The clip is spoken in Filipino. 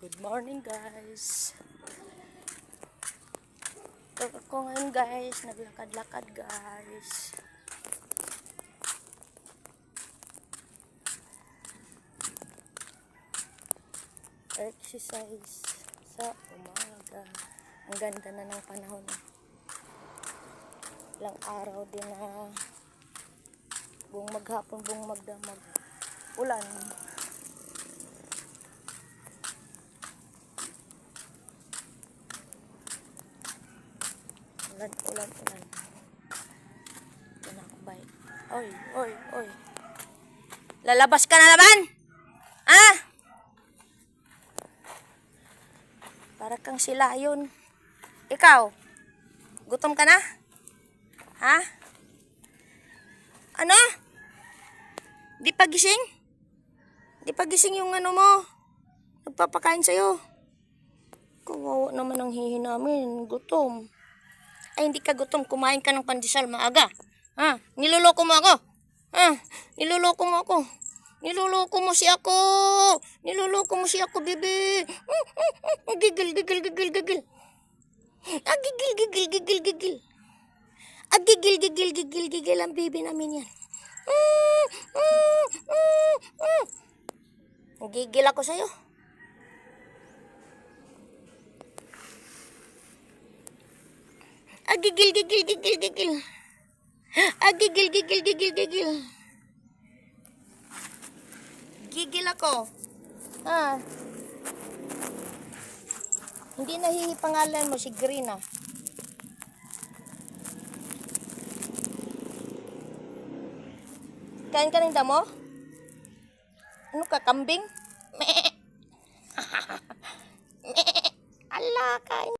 Good morning guys. Ito ako ngayon guys, naglakad-lakad guys. Exercise sa umaga. Ang ganda na ng panahon. Ilang araw din na buong maghapon, buong magdamag. Ulan. Ulan. Ito na ako, bye. Oy. Lalabas ka na naman? Ha? Para kang sila yun. Ikaw, gutom ka na? Ha? Ano? Di pa gising? Di pa gising yung ano mo? Nagpapakain sa'yo. Kawawa naman ang hihi namin. Gutom. Ay, hindi ka gutom. Kumain ka ng pandesal maaga. Ha? Niloloko mo ako. Ha? Niloloko mo ako. Niloloko mo si ako. Niloloko mo si ako, bebe. Gigil. Gigil. Gigil ang bebe namin yan. Gigil ako sa'yo. Gigil. Gigil. Gigil ako. Ah. Hindi nahihi pangalan mo si Green ah. Kain ka ng damo? Ano ka, kambing? Ala, kain.